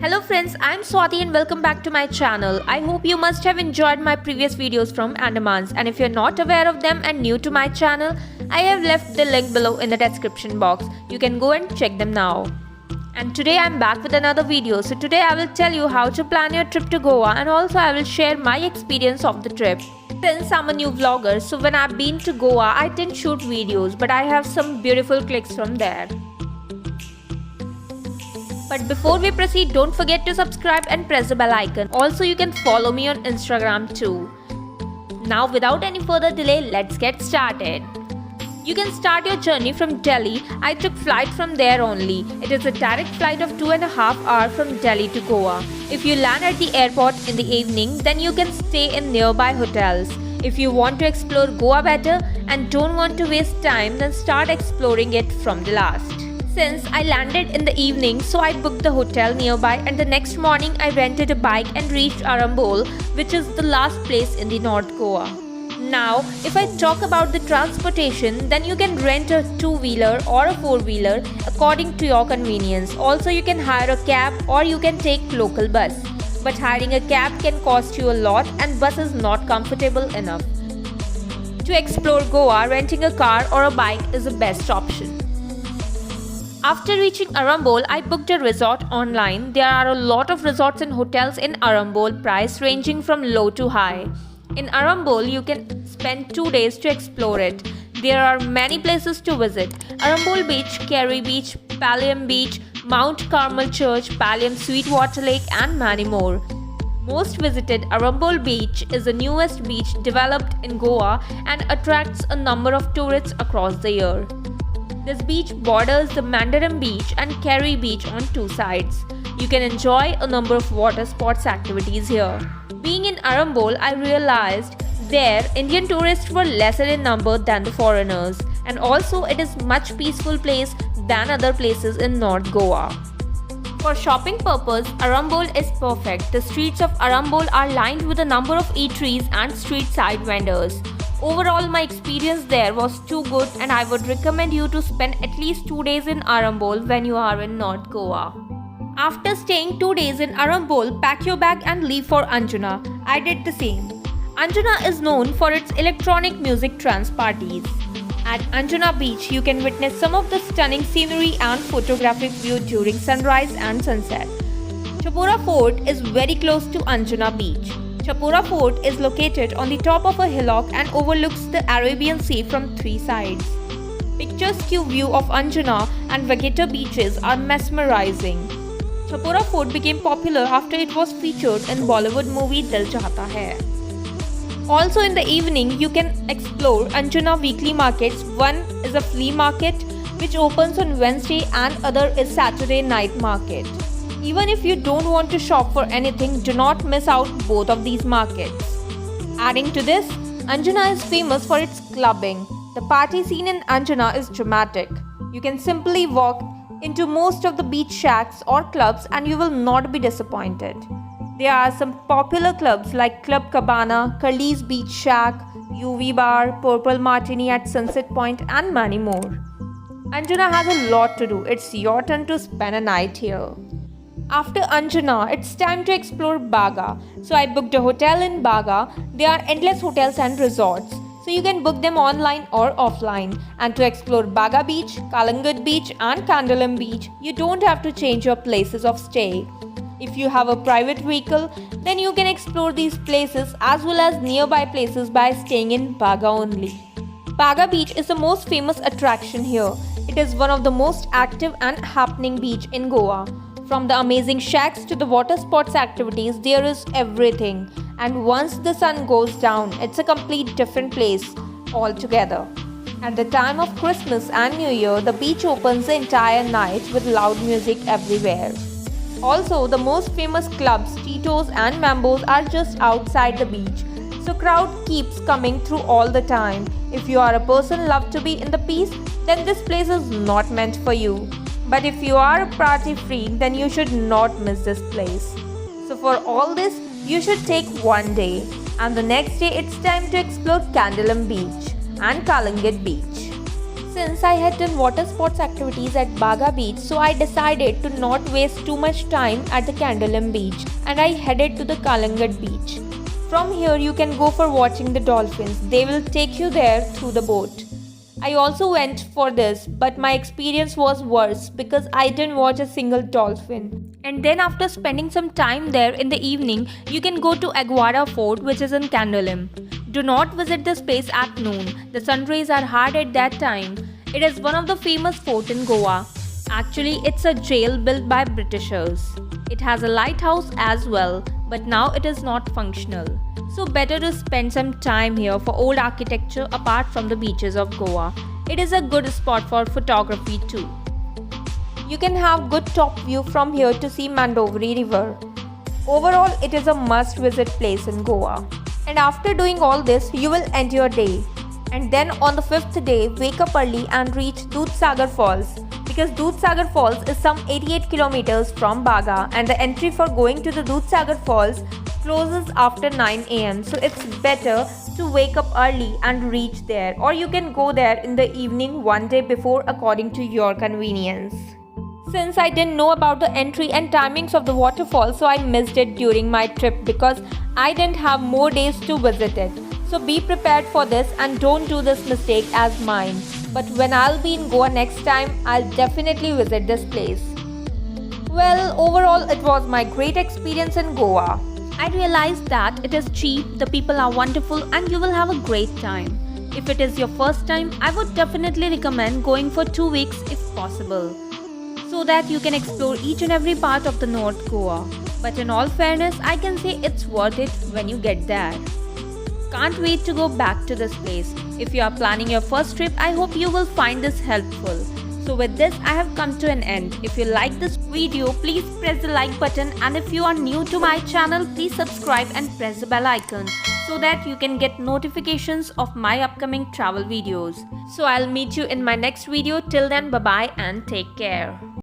Hello friends, I'm Swati and welcome back to my channel. I hope you must have enjoyed my previous videos from Andamans, and if you're not aware of them and new to my channel, I have left the link below in the description box. You can go and check them now. And today I'm back with another video. So today I will tell you how to plan your trip to Goa, and also I will share my experience of the trip. Since I'm a new vlogger, so when I've been to Goa, I didn't shoot videos, but I have some beautiful clicks from there. But before we proceed, don't forget to subscribe and press the bell icon. Also, you can follow me on Instagram too. Now, without any further delay, let's get started. You can start your journey from Delhi. I took flight from there only. It is a direct flight of 2.5 hours from Delhi to Goa. If you land at the airport in the evening, then you can stay in nearby hotels. If you want to explore Goa better and don't want to waste time, then start exploring it from the last. Since I landed in the evening, so I booked the hotel nearby, and the next morning I rented a bike and reached Arambol, which is the last place in the North Goa. Now, if I talk about the transportation, then you can rent a two-wheeler or a four-wheeler according to your convenience. Also, you can hire a cab or you can take local bus. But hiring a cab can cost you a lot and bus is not comfortable enough. To explore Goa, renting a car or a bike is the best option. After reaching Arambol, I booked a resort online. There are a lot of resorts and hotels in Arambol, price ranging from low to high. In Arambol, you can spend 2 days to explore it. There are many places to visit: Arambol Beach, Kerry Beach, Palliam Beach, Mount Carmel Church, Palliam Sweetwater Lake, and many more. Most visited, Arambol Beach is the newest beach developed in Goa and attracts a number of tourists across the year. This beach borders the Mandaram Beach and Kerry Beach on two sides. You can enjoy a number of water sports activities here. Being in Arambol, I realized there Indian tourists were lesser in number than the foreigners, and also it is much peaceful place than other places in North Goa. For shopping purpose, Arambol is perfect. The streets of Arambol are lined with a number of eateries and street side vendors. Overall, my experience there was too good, and I would recommend you to spend at least 2 days in Arambol when you are in North Goa. After staying 2 days in Arambol, pack your bag and leave for Anjuna. I did the same. Anjuna is known for its electronic music trance parties. At Anjuna Beach, you can witness some of the stunning scenery and photographic view during sunrise and sunset. Chapora Fort is very close to Anjuna Beach. Chapora Fort is located on the top of a hillock and overlooks the Arabian Sea from 3 sides. Picturesque view of Anjuna and Vegeta beaches are mesmerizing. Chapora Fort became popular after it was featured in Bollywood movie Dil Chahta Hai. Also in the evening, you can explore Anjuna weekly markets. One is a flea market which opens on Wednesday and other is Saturday night market. Even if you don't want to shop for anything, do not miss out both of these markets. Adding to this, Anjuna is famous for its clubbing. The party scene in Anjuna is dramatic. You can simply walk into most of the beach shacks or clubs and you will not be disappointed. There are some popular clubs like Club Cabana, Curly's Beach Shack, UV Bar, Purple Martini at Sunset Point, and many more. Anjuna has a lot to do. It's your turn to spend a night here. After Anjuna, it's time to explore Baga. So I booked a hotel in Baga. There are endless hotels and resorts, so you can book them online or offline. And to explore Baga Beach, Kalangut Beach, and Kandalam Beach, you don't have to change your places of stay. If you have a private vehicle, then you can explore these places as well as nearby places by staying in Baga only. Baga Beach is the most famous attraction here. It is one of the most active and happening beach in Goa. From the amazing shacks to the water sports activities, there is everything. And once the sun goes down, it's a complete different place altogether. At the time of Christmas and New Year, the beach opens the entire night with loud music everywhere. Also, the most famous clubs, Tito's and Mambo's, are just outside the beach. So crowd keeps coming through all the time. If you are a person love to be in the peace, then this place is not meant for you. But if you are a party freak, then you should not miss this place. So for all this, you should take 1 day. And the next day, it's time to explore Kandalam Beach and Kalangut Beach. Since I had done water sports activities at Baga Beach, so I decided to not waste too much time at the Candolim beach and I headed to the Kalangat beach. From here you can go for watching the dolphins. They will take you there through the boat. I also went for this, but my experience was worse because I didn't watch a single dolphin. And then after spending some time there in the evening, you can go to Aguada Fort, which is in Candolim. Do not visit this place at noon. The sun rays are hard at that time. It is one of the famous forts in Goa. Actually, it's a jail built by Britishers. It has a lighthouse as well, but now it is not functional. So better to spend some time here for old architecture apart from the beaches of Goa. It is a good spot for photography too. You can have good top view from here to see Mandovari River. Overall, it is a must visit place in Goa. And after doing all this, you will end your day. And then on the 5th day, wake up early and reach Dudhsagar Falls. Because Dudhsagar Falls is some 88 kilometers from Baga and the entry for going to the Dudhsagar Falls closes after 9 am. So it's better to wake up early and reach there, or you can go there in the evening one day before according to your convenience. Since I didn't know about the entry and timings of the waterfall, so I missed it during my trip because I didn't have more days to visit it. So be prepared for this and don't do this mistake as mine. But when I'll be in Goa next time, I'll definitely visit this place. Well, overall it was my great experience in Goa. I realized that it is cheap, the people are wonderful and you will have a great time. If it is your first time, I would definitely recommend going for 2 weeks if possible, so that you can explore each and every part of the North Goa. But in all fairness, I can say it's worth it when you get there. Can't wait to go back to this place. If you are planning your first trip, I hope you will find this helpful. So with this, I have come to an end. If you like this video, please press the like button, and if you are new to my channel, please subscribe and press the bell icon so that you can get notifications of my upcoming travel videos. So I'll meet you in my next video. Till then, bye bye and take care.